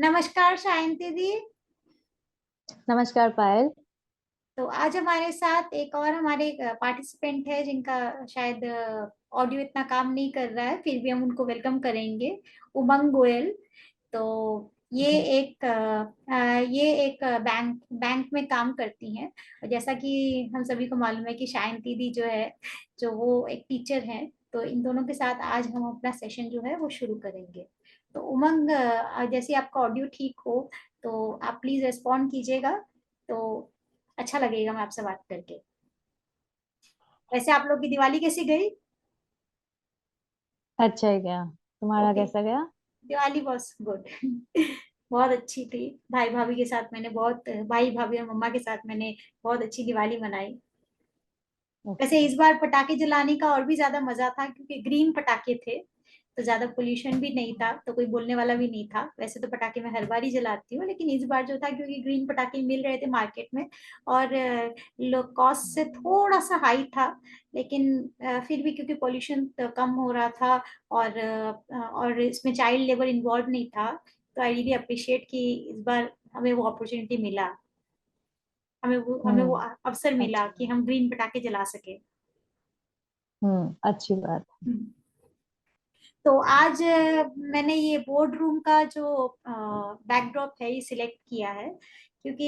नमस्कार शायंती दी। नमस्कार पायल। तो आज हमारे साथ एक और हमारे पार्टिसिपेंट है जिनका शायद ऑडियो इतना काम नहीं कर रहा है, फिर भी हम उनको वेलकम करेंगे। उमंग गोयल। तो ये हम्म। एक बैंक बैंक में काम करती हैं। और जैसा कि हम सभी को मालूम है कि शायंती दी जो है, जो वो एक टीचर है। तो इन दोनों के साथ आज हम अपना सेशन जो है वो शुरू करेंगे। तो उमंग, जैसे आपका ऑडियो ठीक हो तो आप प्लीज रेस्पॉन्ड कीजिएगा। तो अच्छा लगेगा मैं आपसे बात करके। वैसे आप लोग की दिवाली कैसी गई? अच्छा है क्या? तुम्हारा ओके। कैसा गया? Diwali was good. बहुत अच्छी थी। भाई भाभी के साथ मैंने बहुत भाई भाभी और मम्मा के साथ मैंने बहुत अच्छी दिवाली मनाई। वैसे ओके। इस बार पटाखे जलाने का और भी ज्यादा मजा था क्योंकि ग्रीन पटाखे थे। तो ज्यादा पोल्यूशन भी नहीं था, तो कोई बोलने वाला भी नहीं था। वैसे तो पटाखे मैं हर बार ही जलाती हूँ, लेकिन इस बार जो था क्योंकि ग्रीन पटाखे मिल रहे थे मार्केट में और कॉस्ट से थोड़ा सा हाई था। लेकिन फिर भी क्योंकि पोल्यूशन कम हो रहा था और इसमें चाइल्ड लेबर इन्वॉल्व नहीं था, तो आई रियली अप्रिशिएट कि इस बार हमें वो अपॉर्चुनिटी मिला। हमें वो अवसर मिला अच्छी कि बात। हम ग्रीन पटाखे जला सके। अच्छी बात है। तो आज मैंने ये बोर्ड रूम का जो बैकड्रॉप है ये सिलेक्ट किया है क्योंकि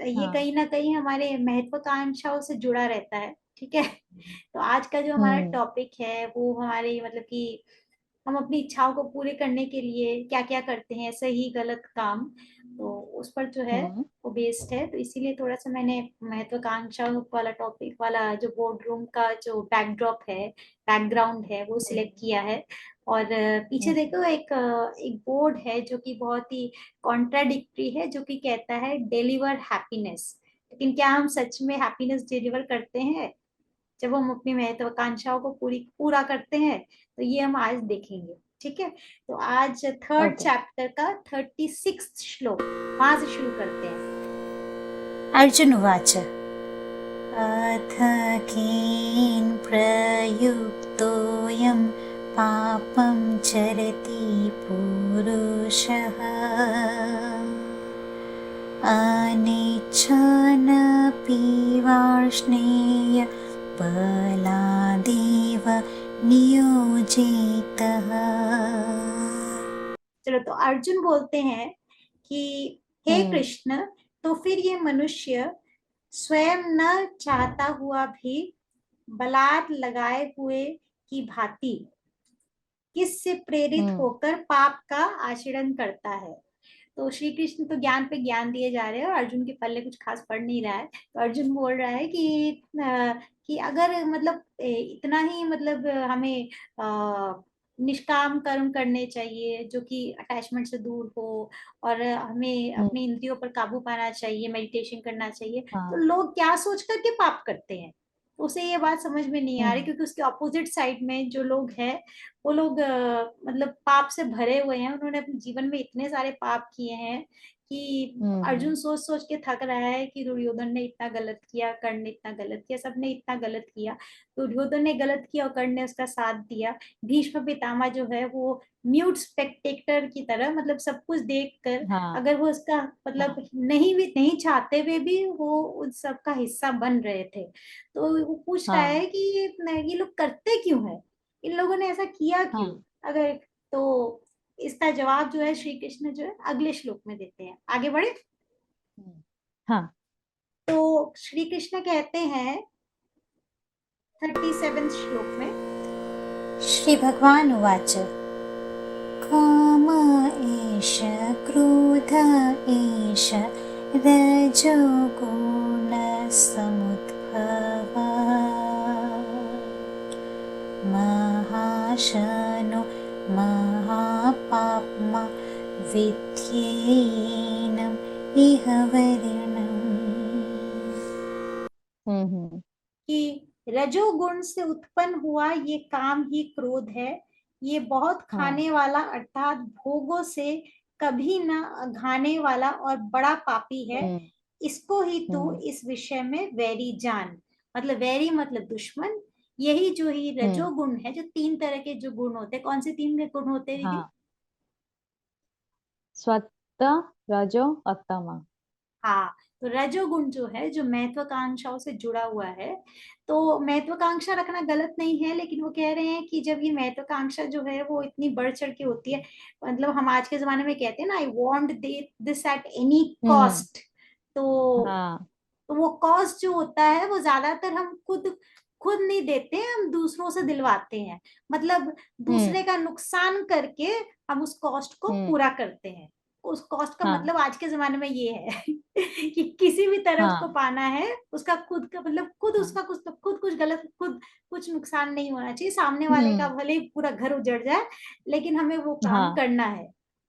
ये हाँ। कहीं ना कहीं हमारे महत्वाकांक्षाओं से जुड़ा रहता है। ठीक है। तो आज का जो हमारा हम्म। टॉपिक है वो हमारे मतलब कि हम अपनी इच्छाओं को पूरे करने के लिए क्या क्या करते हैं, सही गलत काम। तो उस पर जो है हम्म। वो बेस्ड है, तो इसीलिए थोड़ा सा मैंने महत्वाकांक्षा वाला टॉपिक वाला जो बोर्ड रूम का जो बैकड्रॉप है, बैकग्राउंड है, वो हम्म। सिलेक्ट किया है। और पीछे हम्म। देखो एक बोर्ड है जो कि बहुत ही कॉन्ट्राडिक्टरी है, जो कि कहता है डिलीवर हैप्पीनेस। लेकिन क्या हम सच में हैप्पीनेस डिलीवर करते हैं जब हम अपनी महत्वाकांक्षाओं को पूरा करते हैं? तो ये हम आज देखेंगे। ठीक है। तो आज थर्ड ओके। चैप्टर का 36 श्लोक वहां से शुरू करते हैं। अर्जुन उवाच अथ केन प्रयुक्तोऽयं पापं चरति पुरुषः अनिच्छन्नपि वार्ष्णेय बलादेव नियोजितः। चलो, तो अर्जुन बोलते हैं कि हे हम्म। कृष्ण, तो फिर ये मनुष्य स्वयं न चाहता हुआ भी बलात् लगाए हुए की भांति किससे प्रेरित हम्म। होकर पाप का आचरण करता है? तो श्री कृष्ण तो ज्ञान पे ज्ञान दिए जा रहे हैं और अर्जुन के पल्ले कुछ खास पड़ नहीं रहा है। तो अर्जुन बोल रहा है कि अगर मतलब इतना ही मतलब हमें निष्काम कर्म करने चाहिए जो कि अटैचमेंट से दूर हो, और हमें हम्म। अपनी इंद्रियों पर काबू पाना चाहिए, मेडिटेशन करना चाहिए, तो हाँ। लोग क्या सोच करके पाप करते हैं? तो उसे ये बात समझ में नहीं आ रही हम्म। क्योंकि उसके ऑपोजिट साइड में जो लोग हैं वो लोग मतलब पाप से भरे हुए हैं। उन्होंने अपने जीवन में इतने सारे पाप किए हैं कि हम्म। अर्जुन सोच सोच के थक रहा है कि दुर्योधन ने इतना गलत किया, कर्ण ने इतना गलत किया, सबने इतना गलत किया। दुर्योधन ने गलत किया और कर्ण ने उसका साथ दिया। भीष्म पितामह जो है वो म्यूट स्पेक्टेटर की तरह, मतलब सब कुछ देख कर, हाँ। अगर वो उसका मतलब हाँ। नहीं चाहते हुए भी वो उन सब का हिस्सा बन रहे थे। तो वो पूछ रहा है हाँ। कि ये लोग करते क्यों है, इन लोगों ने ऐसा किया क्यों? हाँ। अगर तो इसका जवाब जो है श्री कृष्ण जो है अगले श्लोक में देते हैं। आगे बढ़े। हम्म। हाँ। तो श्री कृष्ण कहते हैं 37 श्लोक में, श्री भगवान उवाच काम एष क्रोध एष रजोगुण समुद्भव महाशनो महापाप्मा विद्येनम् इह वर्णम्। हम्म। कि रजोगुण से उत्पन्न हुआ ये काम ही क्रोध है। ये बहुत हाँ। खाने वाला अर्थात भोगों से कभी न घाने वाला और बड़ा पापी है। हम्म। इसको ही तू हम्म। इस विषय में वैरी जान। मतलब वैरी मतलब दुश्मन। यही जो ही हम्म। रजोगुण है, जो तीन तरह के जो गुण होते हैं, कौन से तीन गुण होते हैं दीदी? हाँ। रजो और तम। हाँ, तो रजोगुण जो है, जो महत्वाकांक्षाओं से जुड़ा हुआ है, तो महत्वाकांक्षा रखना गलत नहीं है, लेकिन वो कह रहे हैं कि जब ये महत्वाकांक्षा जो है वो इतनी बढ़ चढ़ के होती है, मतलब हम आज के जमाने में कहते हैं ना, I want this at any hmm. Cost. तो हाँ। तो वो कॉस्ट जो होता है वो ज्यादातर हम खुद खुद नहीं देते हैं, हम दूसरों से दिलवाते हैं। मतलब हम्म। दूसरे का नुकसान करके हम उस कॉस्ट को हम्म। पूरा करते हैं। उस कॉस्ट का हाँ। मतलब आज के जमाने में ये है कि किसी भी तरह उसको हाँ। पाना है, उसका खुद का मतलब खुद हाँ। उसका खुद कुछ गलत, खुद कुछ नुकसान नहीं होना चाहिए, सामने वाले का हम्म। भले ही पूरा घर उजड़ जाए, लेकिन हमें वो काम हाँ। करना है।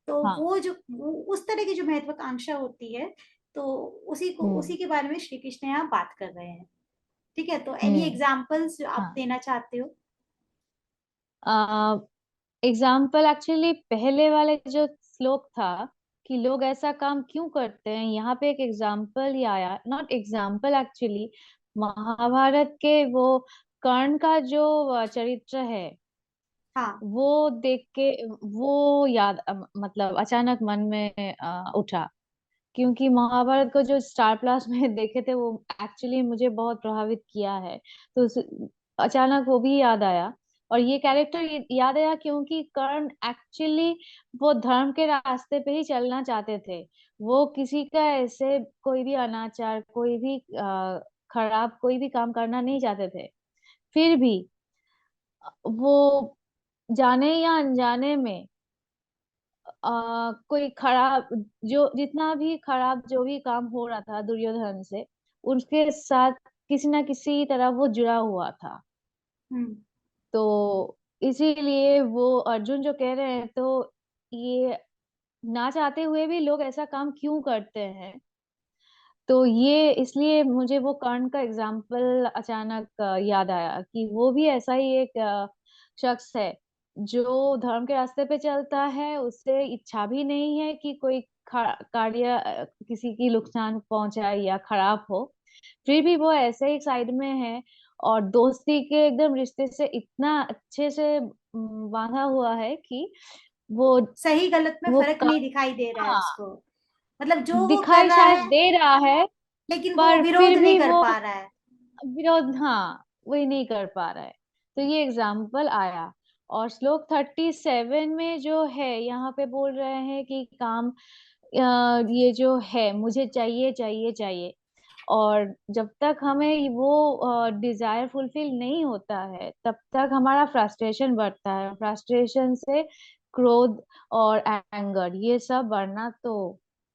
तो हाँ। वो उस तरह की जो महत्वाकांक्षा होती है, तो हम्म। उसी के बारे में श्री कृष्ण यहाँ बात कर रहे हैं। ठीक है, तो एनी हम्म। एग्जाम्पल्स जो आप हाँ। देना चाहते हो? एग्जाम्पल एक्चुअली पहले वाले जो श्लोक था कि लोग ऐसा काम क्यों करते हैं, यहाँ पे एक एग्जाम्पल ही आया, नॉट एग्जाम्पल एक्चुअली, महाभारत के वो कर्ण का जो चरित्र है, हाँ। वो देख के वो याद मतलब अचानक मन में उठा। क्योंकि महाभारत को जो स्टार प्लस में देखे थे वो एक्चुअली मुझे बहुत प्रभावित किया है। तो अचानक वो भी याद आया। और ये कैरेक्टर याद आया क्योंकि कर्ण एक्चुअली वो धर्म के रास्ते पे ही चलना चाहते थे। वो किसी का ऐसे कोई भी अनाचार, कोई भी खराब कोई भी काम करना नहीं चाहते थे। फिर भी वो जाने या अनजाने में कोई खराब, जो जितना भी खराब जो भी काम हो रहा था दुर्योधन से, उसके साथ किसी ना किसी तरह वो जुड़ा हुआ था। हम्म। तो इसीलिए वो अर्जुन जो कह रहे हैं, तो ये ना चाहते हुए भी लोग ऐसा काम क्यों करते हैं। तो ये इसलिए मुझे वो कर्ण का एग्जाम्पल अचानक याद आया कि वो भी ऐसा ही एक शख्स है जो धर्म के रास्ते पे चलता है। उसे इच्छा भी नहीं है कि कोई कार्य किसी की नुकसान पहुंचाए या खराब हो। फिर भी वो ऐसे ही साइड में है, और दोस्ती के एकदम रिश्ते से इतना अच्छे से बांधा हुआ है कि वो सही गलत में वो फर्क नहीं दिखाई दे रहा है हाँ, उसको, मतलब जो वो कर दिखाई रहा शायद है, दे रहा है, लेकिन वो पर विरोध फिर नहीं भी कर वो पा रहा है। विरोध, हाँ, वही नहीं कर पा रहा है। तो ये एग्जाम्पल आया। और श्लोक 37 में जो है, यहाँ पे बोल रहे हैं कि काम ये जो है मुझे चाहिए चाहिए चाहिए। और जब तक हमें वो डिजायर फुलफिल नहीं होता है, तब तक हमारा फ्रस्ट्रेशन बढ़ता है। फ्रस्ट्रेशन से क्रोध और एंगर ये सब बढ़ना तो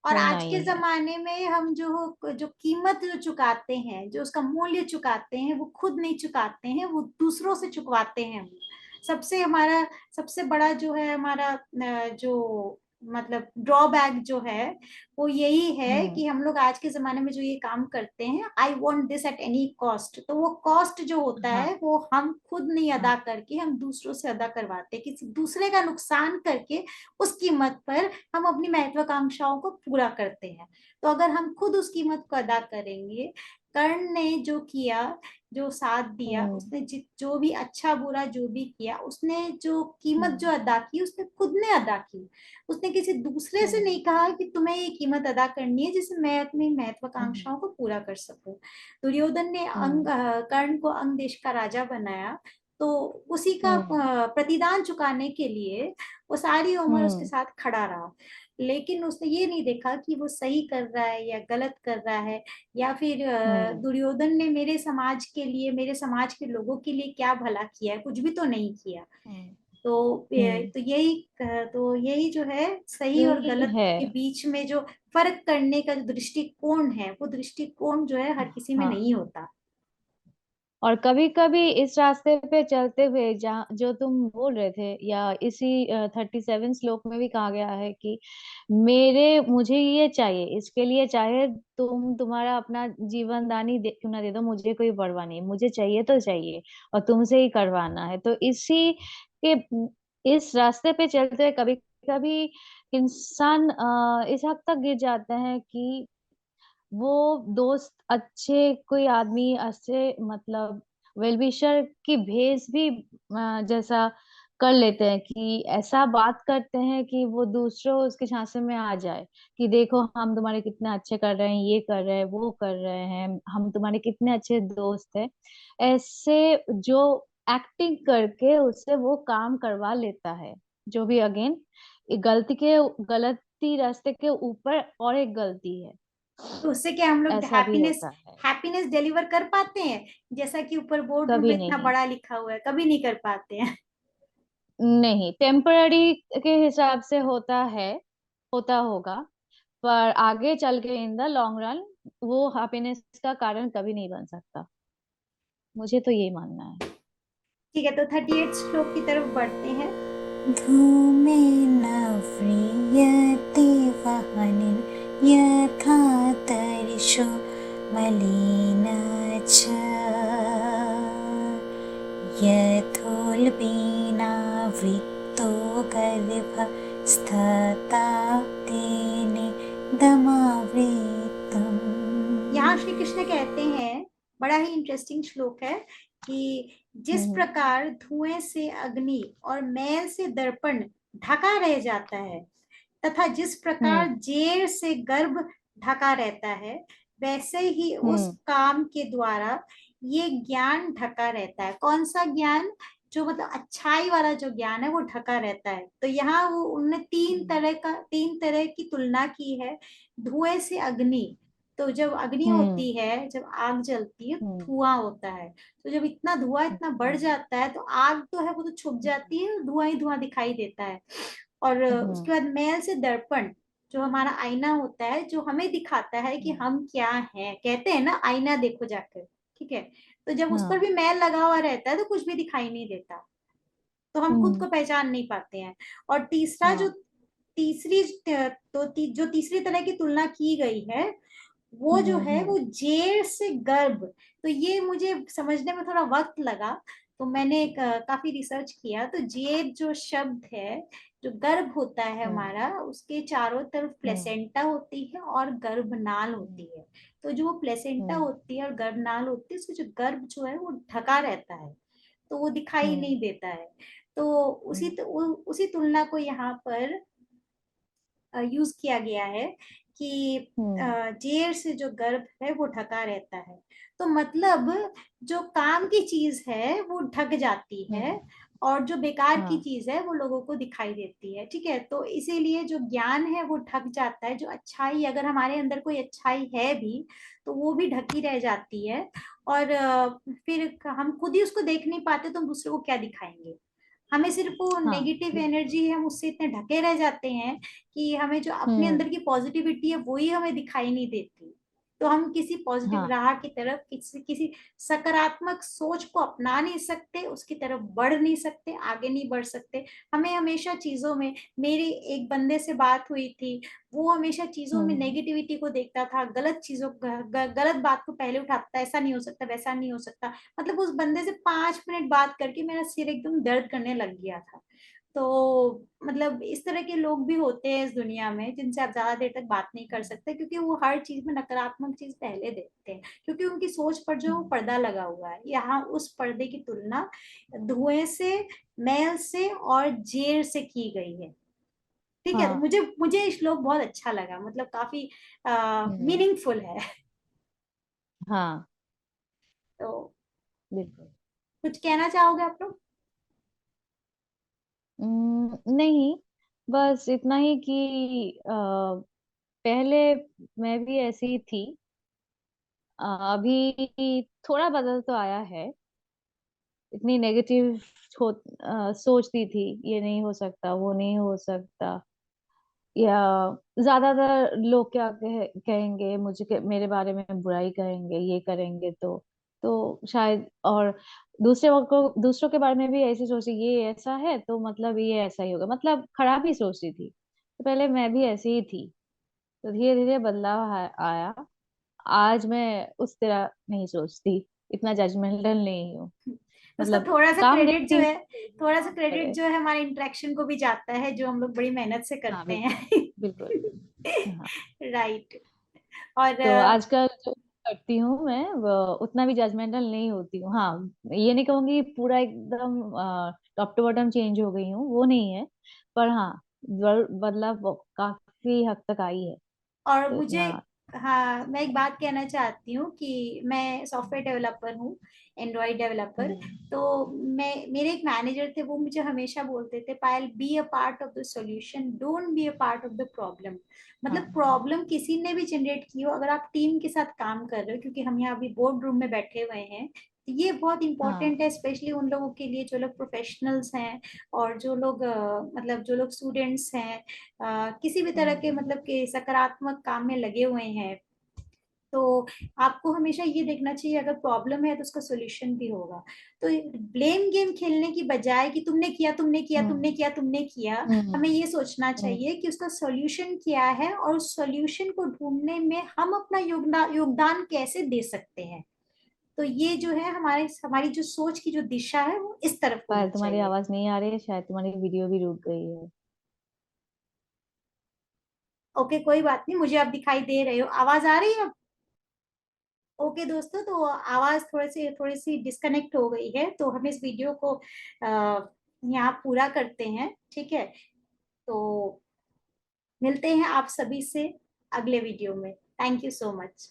और होना आज के ही है। जमाने में हम जो जो कीमत जो चुकाते हैं, जो उसका मूल्य चुकाते हैं, वो खुद नहीं चुकाते हैं, वो दूसरों से चुकवाते हैं। सबसे हमारा सबसे बड़ा जो है हमारा जो मतलब ड्रॉबैक जो है, वो यही है हम्म। कि हम लोग आज के जमाने में जो ये काम करते हैं, I want this at any cost, तो वो कॉस्ट जो होता हाँ। है वो हम खुद नहीं हाँ। अदा करके हम दूसरों से अदा करवाते हैं, किसी दूसरे का नुकसान करके उस कीमत पर हम अपनी महत्वाकांक्षाओं को पूरा करते हैं। तो अगर हम खुद उस कीमत को अदा करेंगे, कर्ण ने जो किया, जो साथ दिया, हम्म। उसने जो भी अच्छा बुरा जो भी किया, उसने जो कीमत जो हम्म। अदा की, उसने खुद ने अदा की। उसने किसी दूसरे से हम्म। नहीं कहा कि तुम्हें ये कीमत अदा करनी है जिससे मैं अपनी हम्म। महत्वाकांक्षाओं को पूरा कर सकूं। दुर्योधन ने हम्म। कर्ण को अंग देश का राजा बनाया, तो उसी का हम्म। प्रतिदान चुकाने के लिए वो सारी उम्र उसके हम्म। साथ खड़ा रहा। लेकिन उसने ये नहीं देखा कि वो सही कर रहा है या गलत कर रहा है, या फिर हम्म। दुर्योधन ने मेरे समाज के लिए, मेरे समाज के लोगों के लिए क्या भला किया है, कुछ भी तो नहीं किया। हम्म। तो हम्म। तो यही जो है सही और यही गलत है। के बीच में जो फर्क करने का जो दृष्टिकोण है, वो दृष्टिकोण जो है हर किसी में हाँ। नहीं होता। और कभी कभी इस रास्ते पे चलते हुए, जहाँ जो तुम बोल रहे थे, या इसी 37 श्लोक में भी कहा गया है कि मेरे मुझे ये चाहिए, इसके लिए चाहे तुम तुम्हारा अपना जीवन दानी क्यों ना दे दो, मुझे कोई परवाह नहीं, मुझे चाहिए तो चाहिए, और तुमसे ही करवाना है। तो इसी के इस रास्ते पे चलते हुए कभी कभी इंसान इस हद तक गिर जाते हैं कि वो दोस्त अच्छे कोई आदमी अच्छे मतलब वेलविशर की भेस भी जैसा कर लेते हैं, कि ऐसा बात करते हैं कि वो दूसरों उसके झांसे में आ जाए, कि देखो हम तुम्हारे कितने अच्छे कर रहे हैं, ये कर रहे हैं, वो कर रहे हैं, हम तुम्हारे कितने अच्छे दोस्त हैं। ऐसे जो एक्टिंग करके उससे वो काम करवा लेता है, जो भी अगेन गलती रास्ते के ऊपर और एक गलती है। तो उससे क्या हम लोग ऐसा भी हैप्पीनेस होता है। हैप्पीनेस डिलीवर कर पाते हैं? जैसा कि ऊपर बोर्ड में कभी इतना नहीं। बड़ा लिखा हुआ है, कभी नहीं कर पाते हैं। नहीं, टेम्पररी के हिसाब से होता है, होता होगा, पर आगे चल के इन द लॉन्ग रन वो हैप्पीनेस का कारण कभी नहीं बन सकता। मुझे तो यही मानना है। ठीक है, तो 38 श्लोक की तरफ बढ़ते हैं। धूमेन व्रियते वह्निर् यथा तरिषो मलिन च यथोल्बेनावृतो गर्भस्तथा तेन दमावृतम्। यहाँ श्री कृष्ण कहते हैं, बड़ा ही इंटरेस्टिंग श्लोक है, कि जिस हम्म। प्रकार धुएं से अग्नि और मैल से दर्पण ढका रह जाता है, तथा जिस प्रकार हम्म। जेर से गर्भ ढका रहता है, वैसे ही उस हम्म। काम के द्वारा ये ज्ञान ढका रहता है। कौन सा ज्ञान? जो मतलब अच्छाई वाला जो ज्ञान है वो ढका रहता है। तो यहाँ वो उनने तीन तरह की तुलना की है। धुएं से अग्नि, तो जब अग्नि हम्म। होती है, जब आग जलती है, हम्म। धुआं होता है। तो जब इतना धुआं इतना बढ़ हम्म। जाता है, तो आग तो है वो तो छुप जाती है, धुआं ही धुआं दिखाई देता है। और हम्म। उसके बाद मैल से दर्पण, जो हमारा आईना होता है, जो हमें दिखाता है कि हम्म। हम क्या हैं। कहते हैं ना, आईना देखो जाकर। ठीक है, तो जब उस पर हाँ। भी मैल लगा हुआ रहता है तो कुछ भी दिखाई नहीं देता, तो हम खुद हम्म। को पहचान नहीं पाते हैं। और तीसरा जो हाँ। तीसरी जो तीसरी तरह की तुलना की गई है, वो जो हम्म। है वो जेर से गर्भ। तो ये मुझे समझने में थोड़ा वक्त लगा, तो मैंने काफी रिसर्च किया। तो जेर जो शब्द है, जो गर्भ होता है हम्म। हमारा, उसके चारों तरफ हम्म। प्लेसेंटा होती है और गर्भनाल हम्म। होती है। तो जो प्लेसेंटा हम्म। होती है और गर्भनाल होती है, उसके जो गर्भ जो है वो ढका रहता है, तो वो दिखाई हम्म। नहीं देता है। तो उसी तुलना को यहाँ पर यूज किया गया है, कि हम्म। जेर से जो गर्भ है वो ढका रहता है। तो मतलब जो काम की चीज है वो ढक जाती है, हम्म। और जो बेकार की हाँ। चीज है वो लोगों को दिखाई देती है। ठीक है, तो इसीलिए जो ज्ञान है वो ढक जाता है। जो अच्छाई, अगर हमारे अंदर कोई अच्छाई है भी, तो वो भी ढकी रह जाती है। और फिर हम खुद ही उसको देख नहीं पाते, तो हम दूसरे को क्या दिखाएंगे? हमें सिर्फ वो हाँ। नेगेटिव बिल्कुल। एनर्जी, हम उससे इतने ढके रह जाते हैं कि हमें जो अपने हम्म। अंदर की पॉजिटिविटी है वो ही हमें दिखाई नहीं देती। तो हम किसी पॉजिटिव हाँ। राह की तरफ, किसी किसी सकारात्मक सोच को अपना नहीं सकते, उसकी तरफ बढ़ नहीं सकते, आगे नहीं बढ़ सकते। हमें हमेशा चीजों में, मेरी एक बंदे से बात हुई थी, वो हमेशा चीजों में हम्म। नेगेटिविटी को देखता था, गलत चीजों गलत बात को पहले उठाता था, ऐसा नहीं हो सकता, वैसा नहीं हो सकता। मतलब उस बंदे से 5 मिनट बात करके मेरा सिर एकदम दर्द करने लग गया था। तो मतलब इस तरह के लोग भी होते हैं इस दुनिया में, जिनसे आप ज्यादा देर तक बात नहीं कर सकते, क्योंकि वो हर चीज में नकारात्मक चीज पहले देखते हैं, क्योंकि उनकी सोच पर जो हम्म। पर्दा लगा हुआ है। यहाँ उस पर्दे की तुलना धुएं से, मैल से और जेर से की गई है। ठीक है, तो हाँ। मुझे मुझे ये श्लोक बहुत अच्छा लगा, मतलब काफी हम्म। मीनिंगफुल है। हाँ। तो बिल्कुल। कुछ कहना चाहोगे आप लोग? नहीं, बस इतना ही कि पहले मैं भी ऐसी ही थी। अभी थोड़ा बदल तो आया है। इतनी नेगेटिव सोचती थी, ये नहीं हो सकता, वो नहीं हो सकता, या ज्यादातर लोग क्या कहेंगे मुझे, मेरे बारे में बुराई कहेंगे, ये करेंगे, तो शायद, और दूसरों के बारे में भी ऐसे सोची, ये ऐसा है तो मतलब ये ऐसा ही होगा, मतलब खराब ही सोचती थी। तो पहले मैं भी ऐसी ही थी, तो धीरे धीरे बदलाव आया। आज मैं उस तरह नहीं सोचती, इतना जजमेंटल नहीं हूँ। उसका मतलब काम देखती हूँ तो जो थोड़ा सा काम क्रेडिट करे। जो है हमारे इंटरेक्शन को भी जाता है, जो हम लोग बड़ी मेहनत से हाँ, करते बिल्कुल। हैं। बिल्कुल। हाँ। राइट। और तो आजकल जो करती हूँ मैं, उतना भी जजमेंटल नहीं होती हूँ। हाँ, ये नहीं कहूंगी पूरा एकदम टॉप टू बॉटम चेंज हो गई हूँ, वो नहीं है। पर हाँ, बदलाव काफी हद तक आई है। और तो मुझे, इतना। हाँ, मैं एक बात कहना चाहती हूँ कि मैं सॉफ्टवेयर डेवलपर हूँ, एंड्रॉइड डेवलपर। जी। तो मैं, मेरे एक मैनेजर थे, वो मुझे हमेशा बोलते थे, Payal be a part of the solution, don't be a part of the problem. मतलब हाँ। प्रॉब्लम किसी ने भी जनरेट की हो, अगर आप टीम के साथ काम कर रहे हो, क्योंकि हम यहाँ अभी बोर्ड रूम में बैठे हुए हैं, तो ये बहुत हाँ। इंपॉर्टेंट है, स्पेशली उन लोगों के लिए जो लोग प्रोफेशनल्स हैं, और जो लोग मतलब जो लोग स्टूडेंट्स हैं, किसी भी तरह के हम्म। मतलब के सकारात्मक काम में लगे हुए हैं। तो आपको हमेशा ये देखना चाहिए, अगर प्रॉब्लम है तो उसका सॉल्यूशन भी होगा। तो ब्लेम गेम खेलने की बजाय कि तुमने किया, तुमने किया, तुमने हम्म। किया, तुमने किया, हम्म। हमें ये सोचना हम्म। चाहिए कि उसका सॉल्यूशन क्या है, और उस सॉल्यूशन को ढूंढने में हम अपना योगदान योगदान कैसे दे सकते हैं। तो ये जो है हमारे हमारी जो सोच की जो दिशा है वो इस तरफ पायल, होनी तुम्हारी चाहिए। आवाज नहीं आ रही है, शायद तुम्हारी वीडियो भी रुक गई है। ओके, कोई बात नहीं, मुझे आप दिखाई दे रहे हो, आवाज आ रही है। ओके दोस्तों, तो आवाज थोड़ी सी डिस्कनेक्ट हो गई है, तो हम इस वीडियो को यहाँ पूरा करते हैं, ठीक है। तो मिलते हैं आप सभी से अगले वीडियो में। Thank you so much.